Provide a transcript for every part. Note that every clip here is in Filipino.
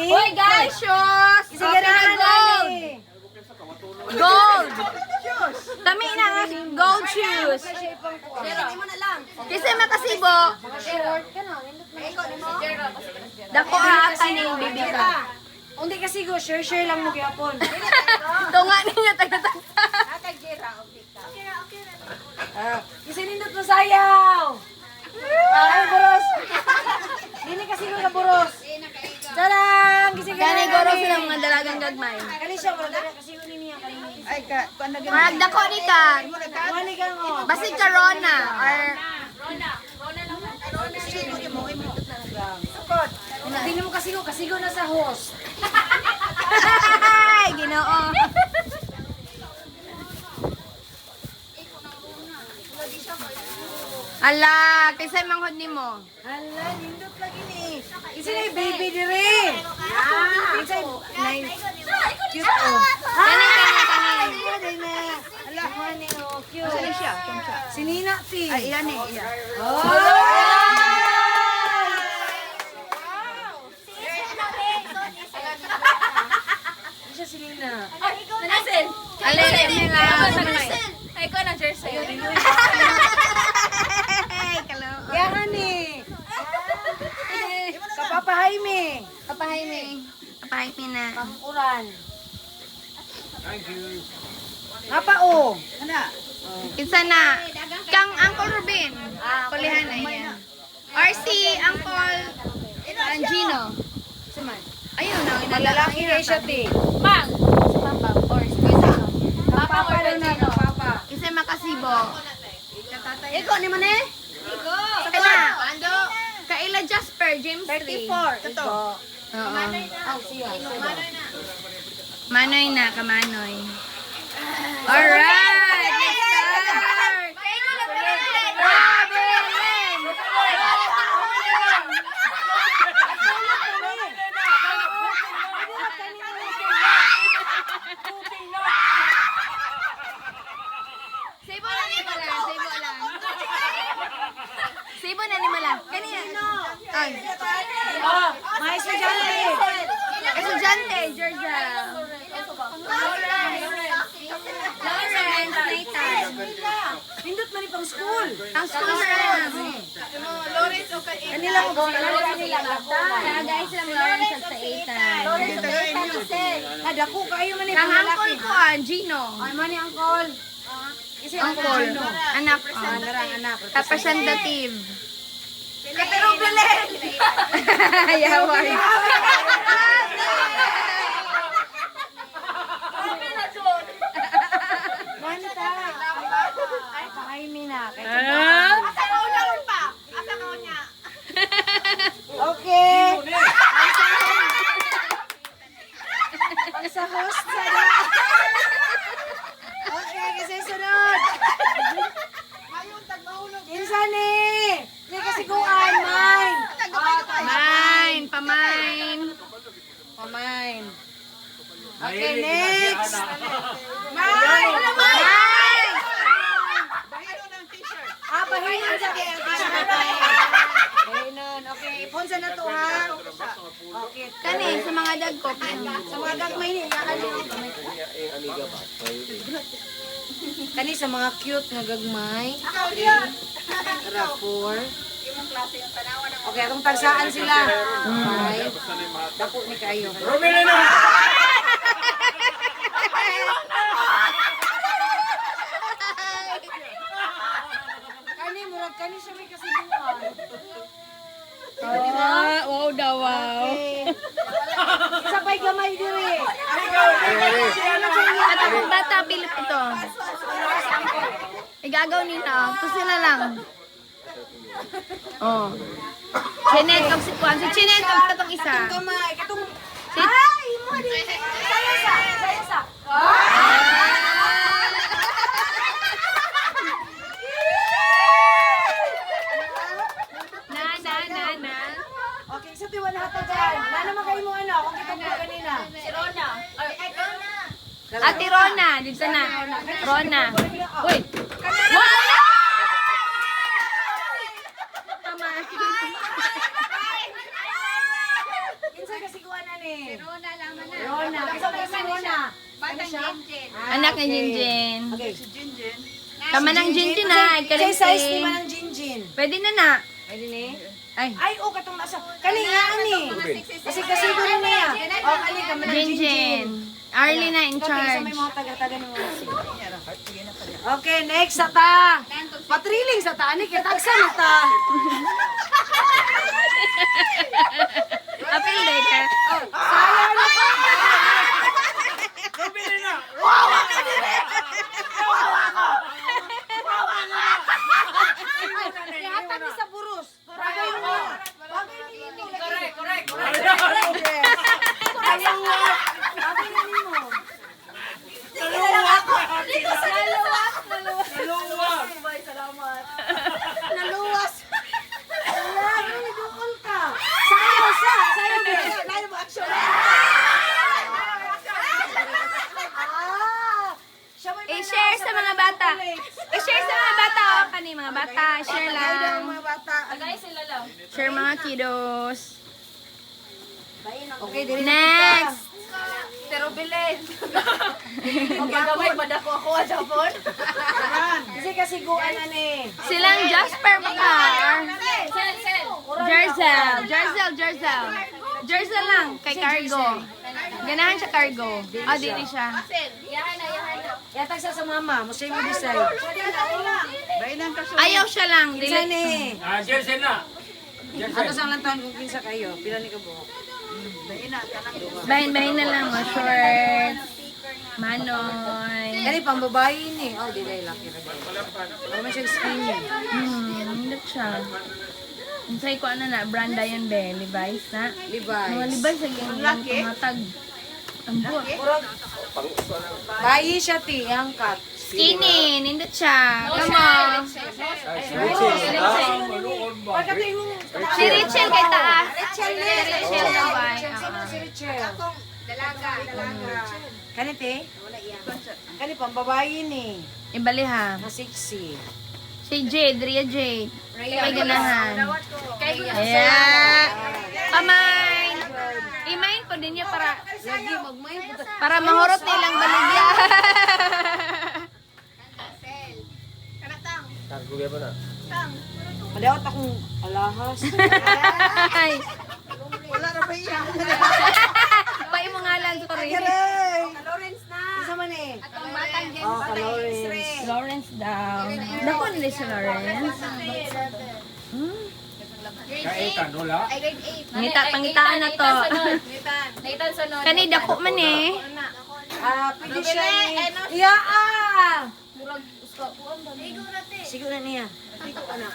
ani. Hoy guys, shoes! Kasi ganahan gold! ani. Gold! Tami na nga, gold shoes. Hindi mo na lang. Kasi makasibo. Short ka na. Dako ha, kaning bibi ka. Hindi kasi go, share lang mo gyapon. Tunga ninyo, taga-tagsa. Kasi nindot mo sayaw. Ay, buros. Hindi kasi go na buros. Sarang, kasi Kani goro sila mga dalagang gagmay. Kani siya, wala na kasi go niya. Ay, paano gano'n? Marag dako ni ka. Wali ka ngo. Basi Corona or Hindi mo kasi go na sa host. Ay, Ginoo. Ala, kaysa manghod nimo. Hala, nindot lagi ni. Isa na yung baby dire. Isa yung nice. Cute oh. Kani, kani. Ay, na. Hala, honey oh, cute. Saan siya? Si Nina, ti. Ay, iyan eh. Iyan. Oh! Siya si Nina. Manasin. Alin nila. Ay, ko na jersey. Ay, kalo. Kaya honey. Kapapahay me. Kapahay mi. Kapahay mi na. Kamukuran. Apa oh? Ano? Kinsa na? Kang Uncle Ruben. Kulihan na yan. Or si Uncle Gino. Saman. Ayun na. Malalaki na siya, ti. Mang. Si Papa. Or si Papa. Papa daw na, papa. Kasi makasibo. Ikaw ni man eh? Kaila. Kaila Jasper. James 3. 34. Ito. Oo. Oh, siya. Manoy na. Kamanoy. Alright. Let's start. Sibo na ni Mala. Sibo lang. Sibo na ni Mala. Kanina. Ay. Oh, mga estudyante. Estudyante, Georgia. Lawrence, Nathan. Nindot man pang school. Ang school na. Kanila mo kanila Kaya guys, lang Lawrence at sa Ethan. Ada ko kayo man Ang uncle ko, Gino. Ay man ni uncle. Kasi Uncle. Anak ko. Larang anak. Representative. Pero Belen. Yawar. Manta. Ay, pahay mi na. Okay. Ang sa host sa Okay, kasi sunod. Insan eh. Hindi kasi kuan, mine. Mine, pamine. Pamain. Okay, next. Mine! Mine! Pahinon sa kaya. Pahinon. Okay, ipon sa nato ha. Okay. Kani, sa mga dag ko. Sa mga gagmay niya, kani sa mga cute nga gagmay. Rapor. Okay, atong tagsaan sila. Okay. Dako ni kayo. Kani, murag kani siya may kasibukan. Wow daw, wow. Okay. Isa pa'y gamay dire. At akong bata, Pilip ito. Igagaw nila. Ito sila lang. Oh. Chinet, kag si Juan. Si Chinet, kag katong isa. Gamay, katong Si... ay, mo di. Sayasa, sayasa. Na. Okay, sa tiwan hatagan. Na naman kayo mo ano, kung kitang mo kanina. Si Rona. Ate Rona, dito na. Rona. Uy. Wala! Tama. Kinsa kasi kuha na ni. siya? Anak ni Jinjin. Okay. Kama ng Jinjin na. Say size ni man ang Jinjin. Pwede na na. Pwede ni? Ay. Ay, katong nasa. Kani nga ani. Kasi doon niya. Oh, kani ka man ang Jinjin. Jinjin. Arlie na in Sa charge. may mga taga-taga ng mga Okay, next sa ta. Patriling sa ta. Ani, kaya tagsa na ta. Apil day ka. Sayang na pa. Ihatag ni sa burus. Bagay mo. Bagay mo. Correct. Bagay mo. Naluwas. Wala, doon ka. Sayo, Dahil mo action. I-share sa mga bata. I-share sa mga bata. O, kani mga bata. Share lang. Mga bata. Share mga kiddos. Okay, dili na Next. Pero bilin. Gamay ba dako ako sa Japon? Kasi kasiguan na ni. Silang Jasper Bakar. Jerzel. Jerzel lang. Kay cargo. Ganahan siya cargo. Ah, dili siya. Yatag sa mama, mo siya mo decide. Ayaw siya lang. Dili Dili. ni. Jersey na. Ato sa lang taon kung kinsa kayo, pila ni ka buhok. Bahin na lang. Mga short. Manoy. Kani pang babae ni. Oh, dili laki ra. Wala man siya skinny. Hindi siya. Unsay ko ano na, brand yun be, Levi's na. Mga Levi's. Levi's ang tumatag. Ang buwan. Bayi siya ti, angkat. Skinny, nindot siya. Come on. Pagkatay mo. Si Rachel kay taas. Rachel ni. Si Rachel daw ay. Sino si Rachel? Kani te? Kani pang babae ni. Ibaliha. Masiksi. Si Jade, Ria Jade. May ganahan. Yeah. Pamain. Imain ko din niya para Lagi magmay. para mahurot nilang baligya. Madawat akong alahas. Ay. Wala na ba iya? Pai mo ngalan sa Korea. Lawrence na. Isa man eh. Oh, ka Lawrence. Lawrence daw. Dako nila si Lawrence. Kaitan, wala? Pangitaan na to. Kani dako man eh. Pwede siya ni. Iya Sigo na niya.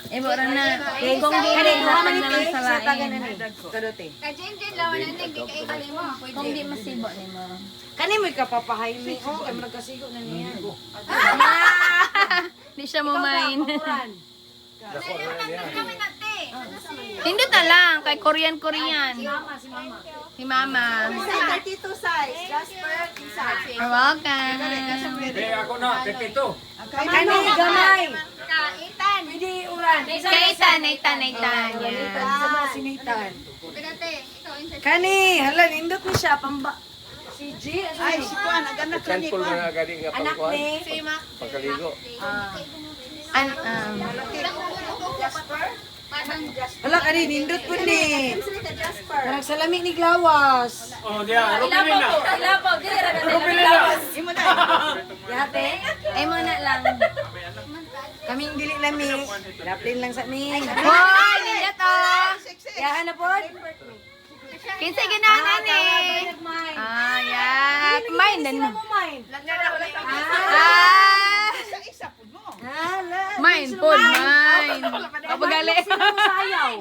Ibo ra na. Okay, Kung di kani na duha man man ni na lang sa sa tagan na lain. ni. Kadote. Kung di masibo ni mo. Kani mo kapapahay mi. Oh, kay magkasigo na niya. Di siya mo main. Papuran. Hindi na lang kay Korean. Si Mama. 32 size. Jasper, size. You're welcome. Ako na, 32. Kani gamay. Pwede uran. Kaitan. Yeah. Sa mga sinitan. Kani, hala, nindot ni siya. Pamba. Si G, ano Ay, ni? si Kuan, naganak na ni Kampul Kuan. na gani nga Anak pangkuhan. ni. Pagkaligo. Hala, kani, nindot po ni. Parang salami ni Glawas. Oh, dia, Rubin na. Rubin na. Imo na. Yate, Ay muna lang. kaming dili lami. Raplin lang sa mi. Hoy, ninda to. Yahan na po. Kinsay ganahan ni. Ah, yeah. Kumain din mo. Ah, Isa-isa po mo. main po, main. Kapagali. Sila mo sayaw.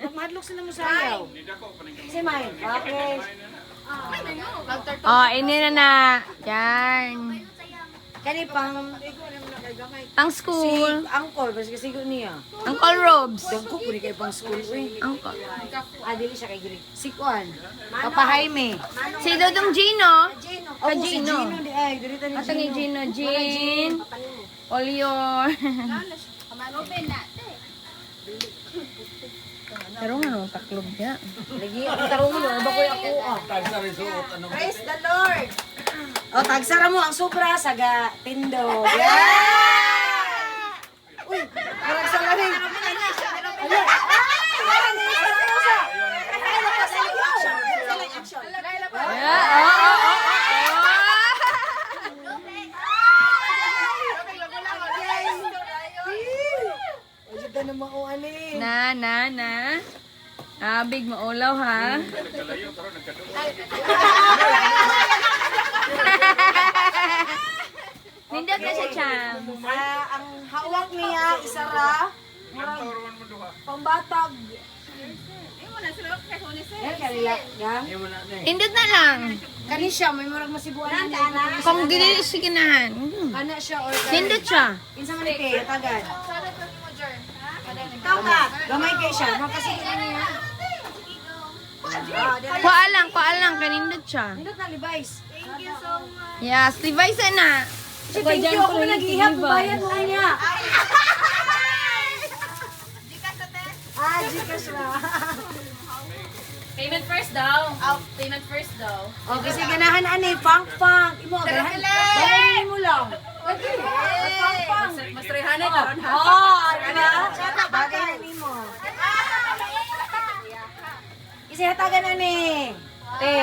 Magmadlok sila mo sayaw. Si May. Okay. Oh, ini na. Yan. Kani pang Pang si school. Angkol, basta kasigo niya. Uncle Robs. Dangko po ni kay pang school. Uy. Uncle. Dili siya kay Giri. Si Kuan. Papa Jaime. Si Dodong Gino. Ka Gino. Di ay, dili tani Asa ni Gino? Jean. Olior. Pero nga, taklob niya. Lagi ako tarong mo, ba ko ako ah. Tag sa resort, ano? Praise the Lord. O, tagsara mo ang sobra sa tindog. Yeah! Uy, parang sa lamig. Ala. Na. Big maulaw ha. Nindot na siya, Cham. Ang hawak niya, isara. Pambatag. Yan, kanila. Yan. Nindot na lang. Kani siya, may murag masibuan niya. Kung dili siya ginahan. Kana siya or Nindot siya. Insa man kay tagad. Tawag. Gamay kay siya. Makasi niya. Kuha lang, kanindot siya. Nindot na Levi's. Yes, Levi's na. Thank you. Ako nag-ihap. Bayan mo niya. Gcash na. Payment first daw. Payment first daw. O, kasi ganahan ani, pang. Imo, ganahan. Bayan mo lang. Pang. Mas 300 daw. Diba? Bagay na mo. Kasi hatagan ani. Te.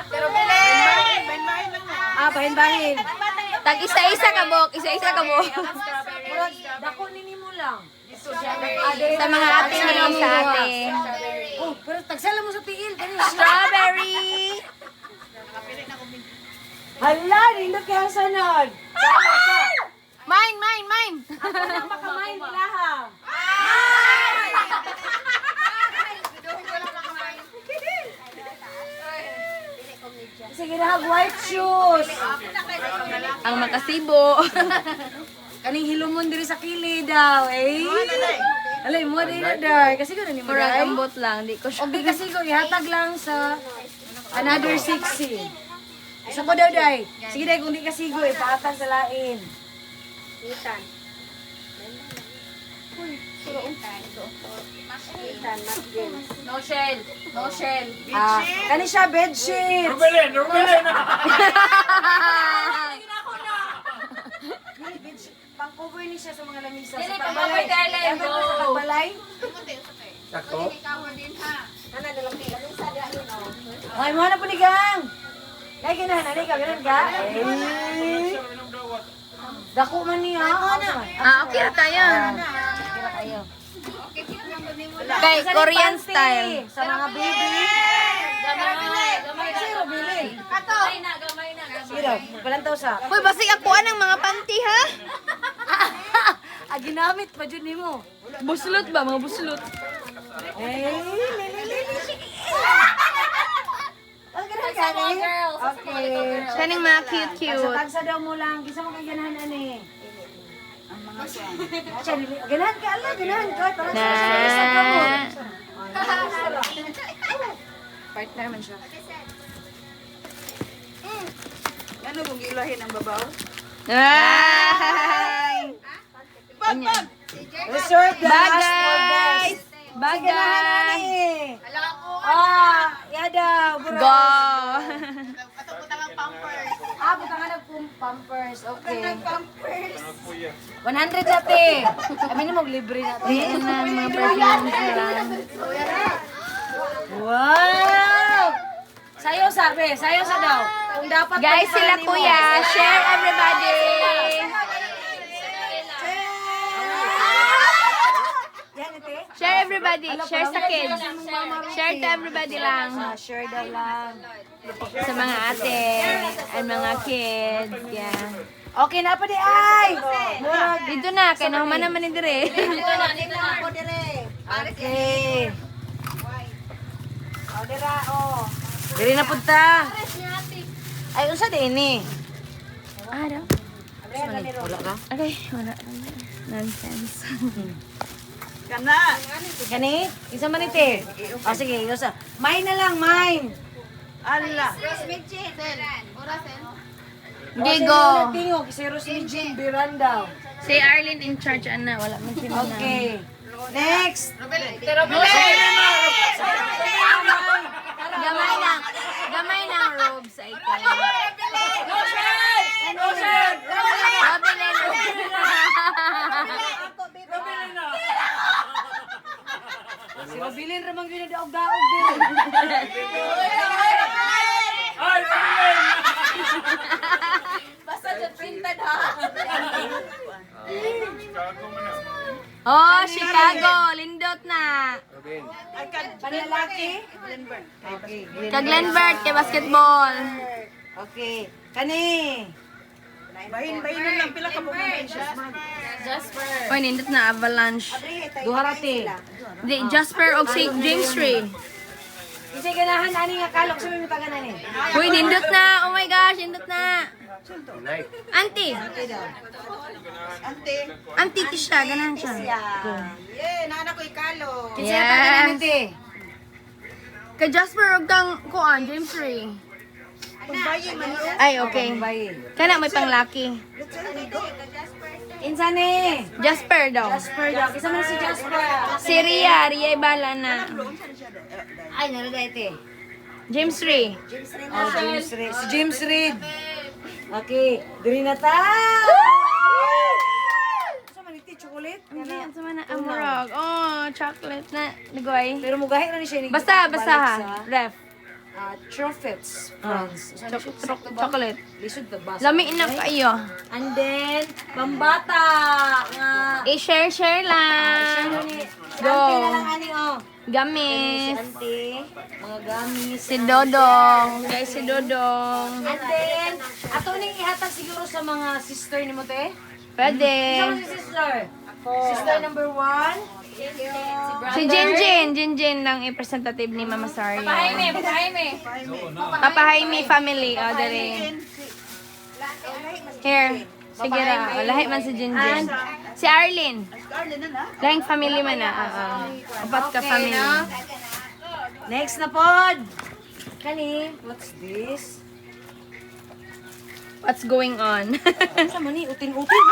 Pero bahin lang mo. Bahin-bahin. Tag isa-isa ka, Bok. Isa-isa ka, Bok. Murag, dako nini mo lang. Sa mga ate ni sa ate. Oh, pero tagsala mo sa tiil. Ganyan. Strawberry. Hala, nindot kaya sanod. Mine. Ako na makamain nila ha. Sige na, white shoes. Ang makasibo. Kaning hilumon diri sa kili daw, eh. Alay mo din na dar. Kasi gano'n ni mo Murag day. ambot lang. Di ko siya. O di kasi ko, ihatag lang sa another 60. Isa ko daw, day. Sige, day, kung di kasi ko, ipaatag sa lain. No shell. Kani siya, bedsheet. Rubilin na! Pang-cover ni siya sa mga lamisa. Dili, Sa pang-cover, darling. Ever mo sa pagbalay? Sakto? Ay, mo na po ni Gang. Kaya ginahan, ka, gano'n ka? Dako man niya. Okay na tayo. Kira kayo. Kay Korean style. Sa mga baby. Gamay na. Zero bili. Gamay na. Sige daw, magpalantaw sa. Uy, basig ako ng mga panty, ha? Ginamit pa dyan ni mo. Buslot ba? Mga buslot. Lili. Ang ganahan ka ni? Okay. Kaning mga cute-cute. Tagsa daw mo lang. Kisa mo kay ganahan ani. Ganahan ka, ala, ganahan ka. Parang sa ka mo. Partner man siya. Ano kung ilahin ang babaw? Ay! Reserve the last for Bagay! best. Bagay! Yada, bro. Go! Butangan ng pampers. Okay. 100 natin. Kami na mag-libre natin. Ayan na, mga perfumes na lang. Wow! Sayo sabi, sayo sa daw. Kung dapat Guys, sila pagkakalin mo. kuya. Share everybody! Yan, ite. Share everybody. Share sa kids. Share to everybody lang. Share daw lang. Sa mga ate and mga kids. Yeah. Okay na pa di ay. Murag. Dito na, kaya naman naman ni dire. Okay. O, dira, o. Diri na punta. Ay, unsa din ni? Ah, daw. Wala ka? Okay, wala. Nonsense. Kana. Gani? Isa man ite. O, sige, usa. Mine na lang, mine. Ala. Gigo. Tingog, si Rosie Jean Biranda. Si Arlene in charge, ana. Wala man sila na. Okay. Next. Gamay lang. Gamay lang robes, I think. Noshel! Robilin. Robilin na! Si Robilin ramang yun na daog-daog din. Ay, Robilin! Basta dyan printed ha. Oh, Chicago. Lindot na. Panlalaki? Okay. Kag Glenbert kay basketball. Okay. Kani. Bahin-bahinan lang pila ka mga siya. Jasper. Oy, nindot na Avalanche. Duharate. Di Jasper og St. James Tree. Kasi ganahan ani nga kalok sa mga taganan ni. Uy, nindot na. Oh my gosh, nindot na. Auntie. Ante. Auntie Tisha, ganahan siya. Nana ko ikalo. Kasi taganan ni te. Kay Jasper og kang kuan, James Tree. Pagbayi man yun. Ay, okay. Bayi. Kana may panglaki. Insa ni? Jasper daw. Jasper daw. Kisa man si Jasper. Si Ria ibala na. Ay, narada ite. James Tree. Oh, James Reid. Si James Reid. Okay. Diri na ta. Sa man iti chocolate? Ano sa man amurag? Oh, chocolate na. Ligoy. Pero mugahi na ni siya ni. Basta ha. Ref. Truffles. Friends. Chocolate. Lisod na basa. Lami na kayo. And then, pambata. Nga. I-share lang. Ano ni? Go. Auntie na lang ani oh. Si Gamis. auntie. Mga gamis. Si Dodong. Guys, si Dodong. And then, ato ning ihatag siguro sa mga sister ni mo te. Pwede. Isa si sister. Sister number 1. Si Jinjin. Jinjin lang representative ni Mama Saria. Papahaime, papahaime. Papa Jaime family. O, dali. Here. Sige ra. Lahi man si Jinjin. Si Arlene. Arlen na na. Lahing family man na. Apat ka family. Next na pod. Kani, what's this? What's going on? Sa mo ni uting-uting.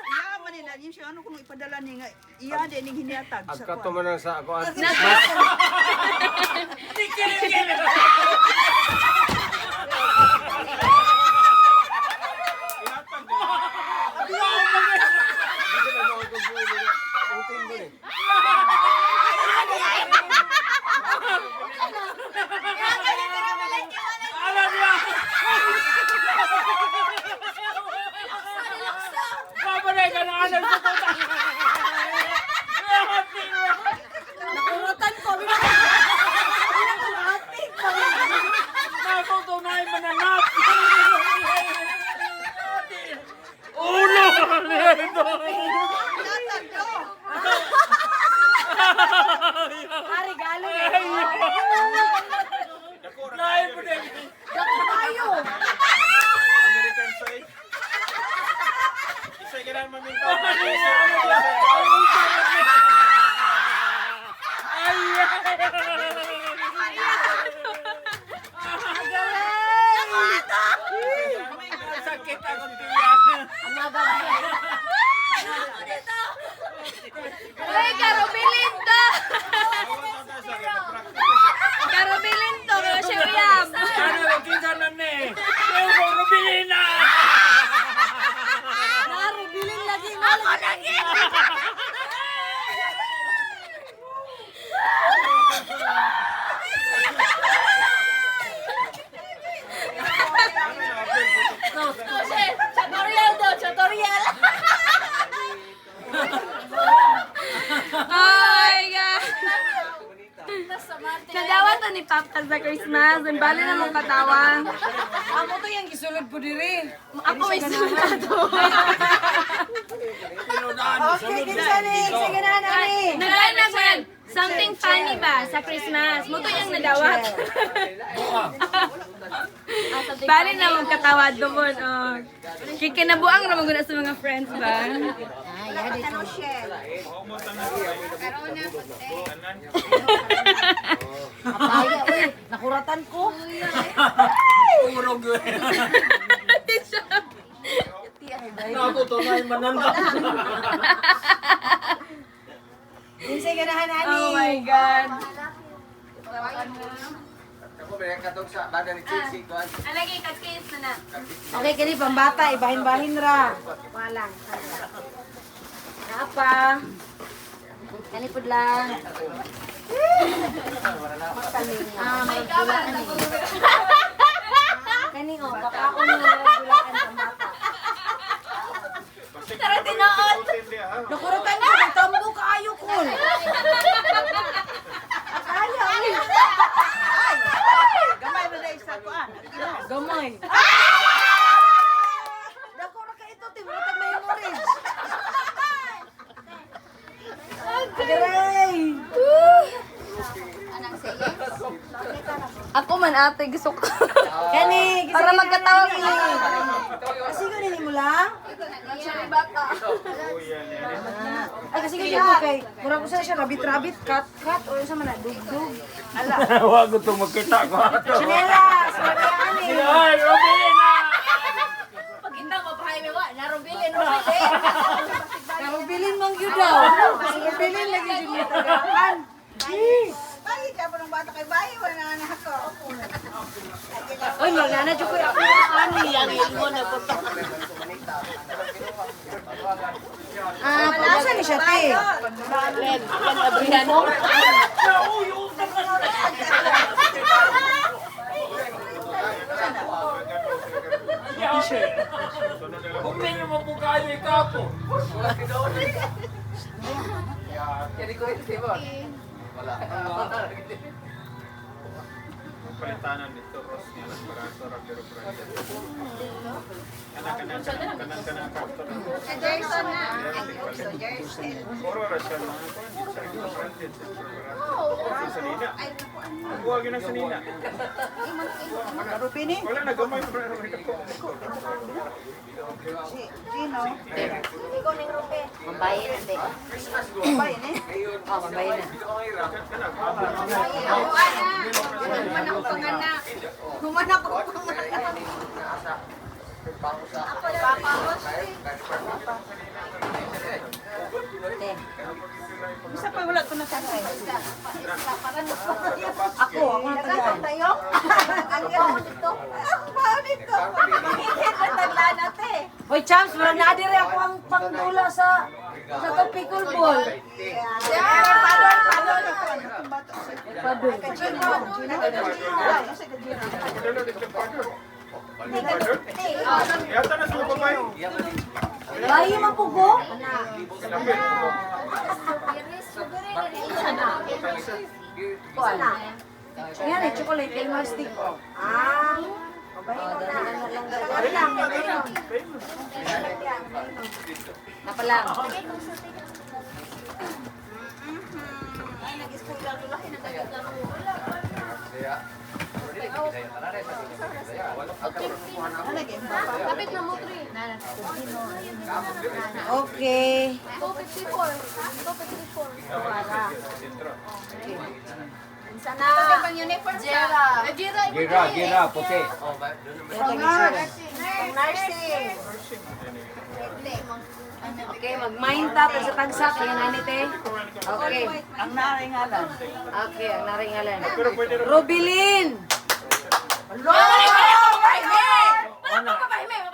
Iya man nila yun siya ano kung ipadala ni nga iya din ning hinatag sa Agka kuwan. tumanang sa ako. Alam niya! Babalik ka na alam sa puta! Nakurutan ko. Natutunay mananap! Ulo! Regalo ni. Nahin mo din! Tayo. American side. Isa ka lang maminto. Sakit ang tiyan. Uy, Karobilin to! Karobilin to! Kaya siya uyab! Ano ang kinsanan ni? Yung Rubilin na! Narubilin lagi. Ako lagi! Tutorial daw, tutorial. Oh my God! Kadawa to ni Papa sa Christmas. Ang bali na mong katawan. Amo to yung gisulod po diri. Ako may sulado. Okay, kinsa ni? Sige na nani. Naglanagwan. Something funny ba sa Christmas? Muto yung nadawat. Bali na mong katawad doon. Oh. Kikinabuang na maguna sa mga friends ba? Apaya, uy. Nakuratan ko. Umurog yun. Natutunay mananap. Kinsay ganahan ani. Oh my God. Ako ba katong sa badan ni Chelsea kuan. Alagi, katkis na na. Okay, kani pambata, ibahin-bahin ra. Walang. Apa? Kani pud lang. May gula ani. Kani oh, kakaon mo gulaan pambata. Tara, tinood. Nakurutan ko ng tambo kaayo kul. Kaya uy. Gamay na dahil sa kuan. Gamay. Dako ra ka ito timutag may orange. Agaray. Ako man ate, gusto ko. Kani, Para magkatawag ni. na. Kasi ko nini mo lang. Ay kasi ko mo kay mura ko siya rabbit cut o sa man dugdug. Ala. Huwag ko itong makita ko ato. Chinelas, wala ani. Ay, Robilina! Pag hindi mo pa highway, wa. Narubilin, Rubilin. Karubilin mang gyud daw. Karubilin lagi jud mo tagaan. Bayi ka pa ng bata kay bayi wala na anak ko. Oy, magana jud ko ako ani. Asa ni siya te? Kung mo po kayo ikapo. Palitanan dito Ros niya lang para sa pero kanan kakto Jason na. Puro rasyon na sa nina. Huwag yun ang sanina. Rupini? Wala na gamay pa rin Gino. Mambayin na te. Bayi ni. Oh, mambayin na. Humanak ko panganak. Te. Isa pa wala ko na tatay. Ako na tagaan. Tayo. Ang ganda dito. Ang bao dito. Hoy, Champs, wala na dire ako ang pangdula sa topicol ball. Padul. Yata na sa babay. Bayi man po ko. Kuala. Yan eh, chocolate elma stick. Ah. Bayi mo na. Napalang. Kapit na mo, Tri. Okay. 254. Gira, puti. Okay, mag-mind tap sa tagsak. Yan, anite. Okay. Ang naringalan. Okay, ang naringalan. Pero pwede rin. Robilin!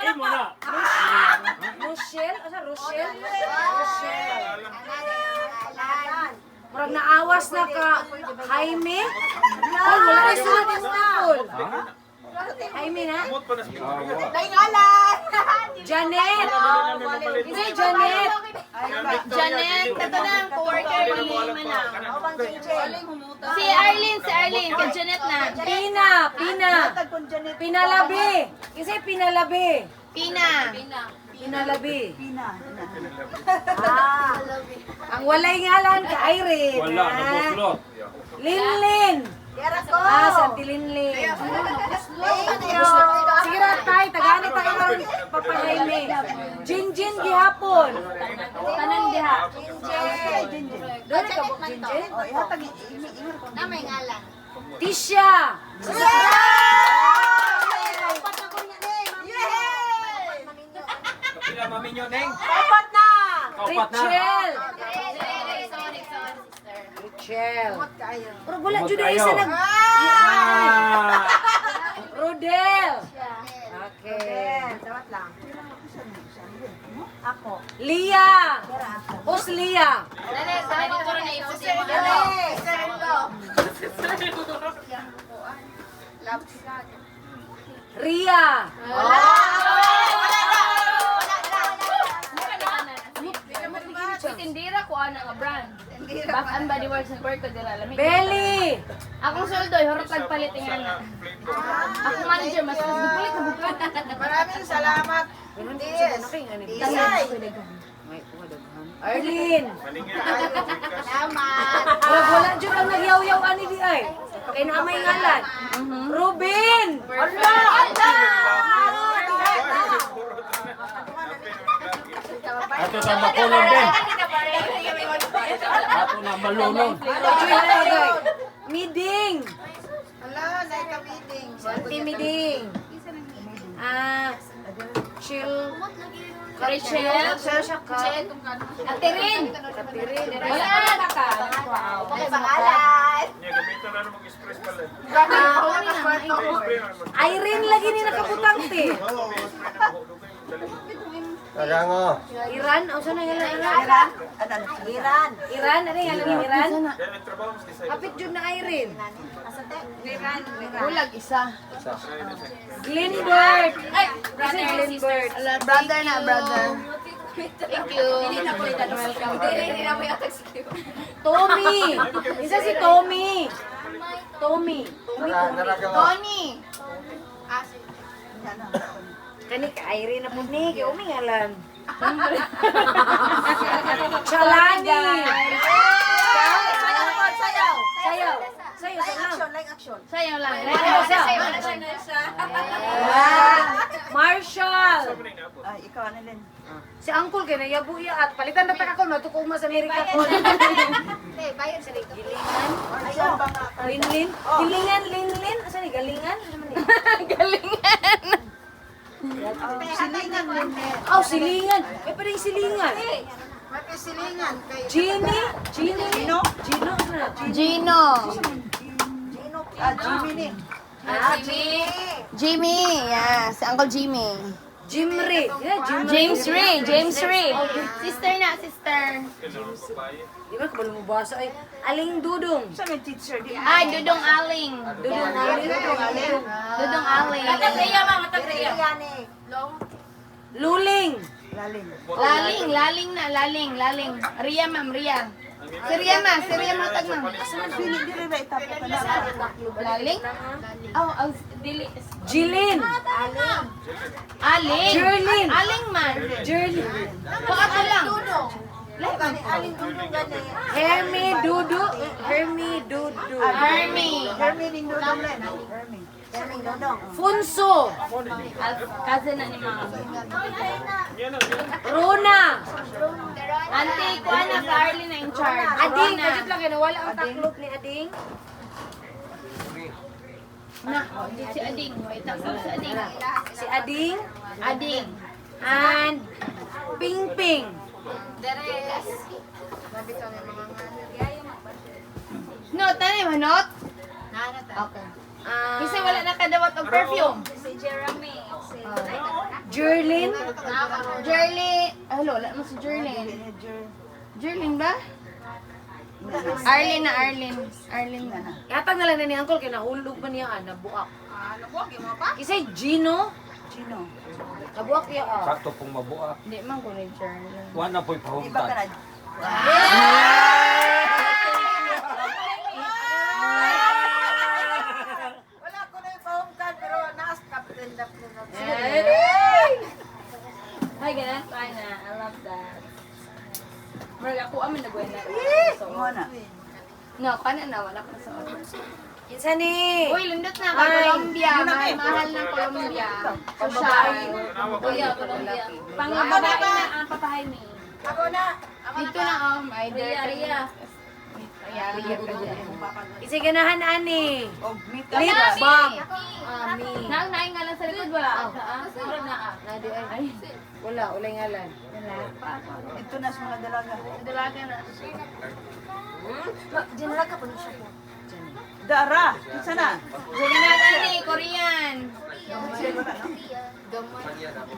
Imo na. Rochelle? Asa Rochelle? Rochelle. Murag naawas na ka Jaime? Oh, wala na sunod yung school. Jaime na? Amot pa na sa Janet! Hindi, Janet! Janet, ito na ang co-worker ni Manang. Si Arlene, kay Janet na. Pinalabi! Kasi pinalabi. Pina. Pinalabi. Pina. Ah, ang walay ngalan ka Irene. Wala, nabuslot. Linlin. Santi Linlin. Sige na tay, tagani tayo ng papahayme. Jinjin gihapon. Tanan diha. Doon ka buk Jinjin? O, ihatag ingat ko. Tisha. Kapila maminyo, Neng. Apat na. Kaupat na. Rachel. Rachel. Pero wala dyan na isa nag... Rodel. Okay. Dawat lang. Ako. Lia. Who's Lia? Dali, sa dito rin na ipo siya. Ria. Tindira ko ana nga brand. Bath and Body Works ng Puerto de la Lamig. Belly. Akong soldoy horot nagpalit nga na. Ako manager mas bukulit na bukulit. Maraming salamat. Arlene. Maningin. Wala dyan ang nagyaw-yaw ani di ay. Kaya na may ngalan. Ruben. Ato sa makulong din. Ato na malunong. Miding. Wala, nay ka meeting. Si Miding. Chill. Rachel. Siya ka. Ate Rin. Wala na ka. Okay, pangalan. Niya, gamitan na naman mag-express pala. Spray na naman. Irene lagi ni nakabutang te. Spray na po. Karango. Iran, o saan na nga Iran? Iran. Iran, ano yung ngalan Iran? Kaya nagtrabaho mas design. Kapit yun na Irene. Kulag isa. Glenbert. Ay, kasi Glenbert. Brother na brother. Thank you. Hindi na po ito. Welcome. Hindi na po yung text ko. Tommy. Isa si Tommy. Tommy. Naragawa. Tony. Kani ka Irene na po ni. Kaya umingalan. Chalani. Sayaw. Sayaw. Sayaw, sayaw. Like action. Sayo lang. Marshall. Ay, ikaw ano Len? Si Uncle kaya nayabu iya at palitan na taka ko matukong mas Amerika ko. Hindi, bayad sa rito. Ayun ba nga? Linlin. Gilingan, linlin. Asa ni galingan? Galingan. Silingan Len. Oh, silingan. Eh, pa rin silingan. May silingan kay Gino? Gino na. Gino. Jimmy ni. Jimmy. Yeah, si Uncle Jimmy. Jimry. Yeah, Jimry. James Ray. James Ray. Sister na, sister. Di ba kabalo mo basa ay Aling Dudong. Sa may teacher di. Ay, Dudong Aling. Dudong Aling. Dudong Aling. Matagriya, ma, matagriya. Luling. Lalim. Laling na. Ria, ma'am, Ria. Si Ria mo tag ma'am. Dili dili na itapo ka na. Laling? Oh, dili. Jilin. Aling. Jerlyn. Aling man. Jerlyn. Baka lang. Aling dudong gani. Hermi Dudu. Hermi Dudu. Hermie. Herming dudong Len. Herming dudong. Funso. Cousin na ni ma'am. Rona. Auntie, kuha na ka Arlene na in charge. Ading. Rona. Kadit lang yan. Wala ang taklop ni Ading. Na, si Ading. Wait, ako si Ading. Si Ading. Ading. And Ping Ping. No, tanim, hanot? Okay. Kasi wala na kadawat og perfume. Jerlyn. Jerly. Hello, wala mo si Jerlyn. Jerlyn ba? Arlene na, Arlene na. Yatag na lang na ni Uncle kaya nahulog man niya nabuak. Nabuwag mo pa? Kisay Gino. Sino? Nabuak niya Sakto pong mabuak. Hindi man ko ni Jerlyn. Wala po'y Di ba ka pahuntan. na? Wala ko na yung pahungkan pero naas captain na po na. Hi, ganun. Fine na. I love that. Marag ako amin nagway na. Mo na. No, kana na. Wala ko na sa order. Kinsa ni? Uy, lundot na ka. Colombia. Mahal ng Colombia. Social. Kuya, Colombia. Pangababae na ang papahay ni. Ako na. Dito na, Rider. Ria. Yari yan ka dyan. Isay ganahan ani. O, meet Lip up. balm. Naing nga lang sa likod, wala. Wala, ulay ngalan. Ito na sa mga dalaga. Dalaga na. Dinala ka pa na siya. Dara, isa na. Sige na, ani, Korean.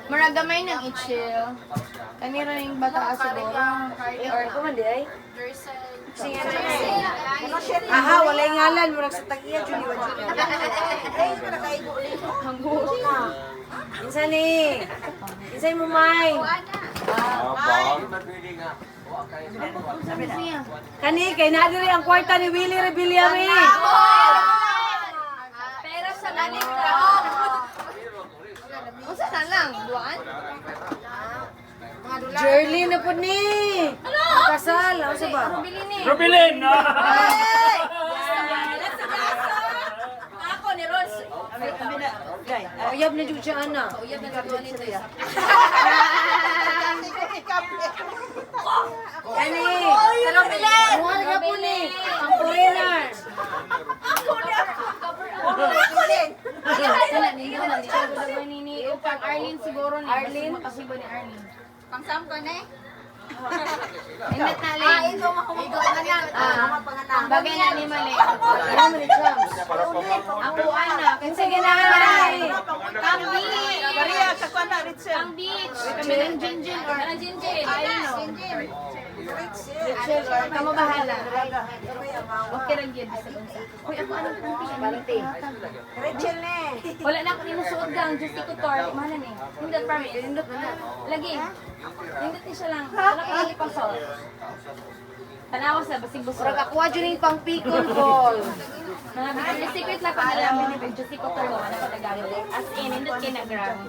Maragamay ng itchill. Kanira yung bata siguro. Or kumandi ay. Sige na. Aha, walay ngalan mo sa tag-iya jud wa jud. Hanggo. Insa ni? Insay mo may? Kani kay nadiri ang kwarta ni Willie Rebillame. Pero sa naning Unsa na lang? Duan? Jerly na po ni. Kasal, ano sa ba? Bili ni. Rubilin! Ako ni Ros. Kami na. Gay. Uyab na jud siya ana. Uyab na gagawa nito ya. Kani. Muha na po ni. Ang foreigner. Sila ninyo na siya ni upang Arlene siguro ni. Arlene makasibo ni Arlene. Pangsam ko na eh. Init na lang. Ikaw na lang. Bagay na ni Mali. Ano man ni Chams? Ako ana. Kinsa ganahan? Ang beach. Maria, kakuha na, Ritzel. Ang beach. Kami ng Jinjin or Jinjin. I don't know. Rachel or kamo bahala. Okay lang yun sa bansa. Uy, ako anong panty? Rachel ni. Wala na ako nimusuot gang. Just iko tor. Mana ni? Hindot pa rin. Hindot na. Lagi. Hindot ni siya lang. Wala ko nalipang salt. Tanawa sa basig busog. Murag ako jud ning pang pickle ball. Mga bigyan secret na pa nila mo ni Just iko tor. Wala ko tagalog. As in, hindot kay na gram.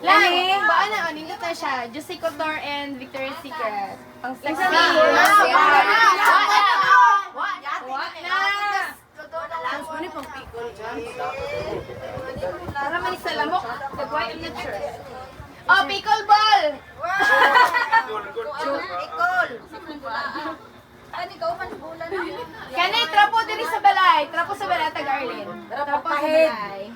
Lagi. Baan na. Hindot na siya. Just iko tor and Victoria's Secret. Pang sexy. What na? Tapos mo ni pang pickle dyan. Para may salamok. Kagway ang nature. Oh, pickleball! Ani ka man bulan na. Kani, trapo diri sa balay. Trapo sa balay, tag-Arlene. Trapo sa pahid. balay.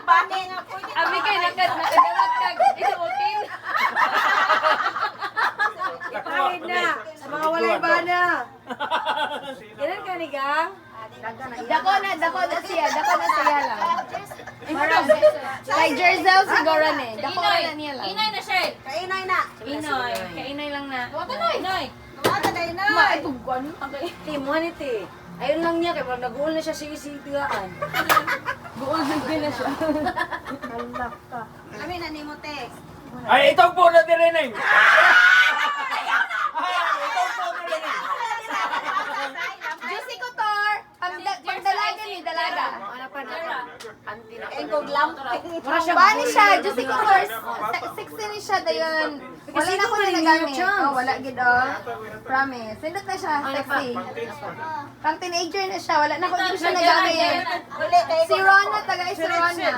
Bani nga po. Abi kay nakadawat kag isuotin. Pahid na. Sa mga walay bana. Ilan ka ni gang? Dako na siya lang. Kay Jerzel siguro ni. Dako na niya lang. Inay na siya. Kainay na. Inoy. Kainay lang na. Inay. Wala na inay. Ma, ay tugwan. Timuhan iti. Ayun lang niya kay parang nag-uul na siya sa isitigaan. Buol din na siya. Kami na ni mo text. Ay, itong po na dirinig! Juicy Couture. Pagdalaga ni dalaga. Ano pa na? Anti na. Engkog lamping. Bani siya, Juicy Couture. Sexy ni siya dayon. Wala na ko na nagamit. Oh, wala gid oh. Promise. Sindot na siya, sexy. Pang teenager na siya, wala na ko gid siya nagamit. Si Rona, taga si Rona.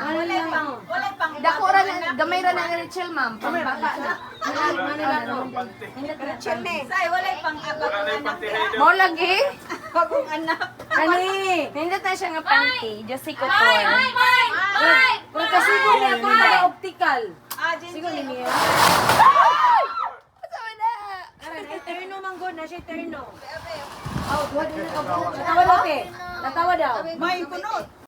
Dako ra na, gamay ra na ni Rachel, ma'am. Pang bata na. Say wala pang abot ng anak. Mo lagi. Bagong anak. Kani. Nindot na siya nga panty, Juicy Couture. Kung kasi ko na ako mga optical. Sigo ni niya. Sama na. Karan ay terno manggod na siya terno. Oh, duha din na ka. Natawa daw te. Natawa daw. May kunot.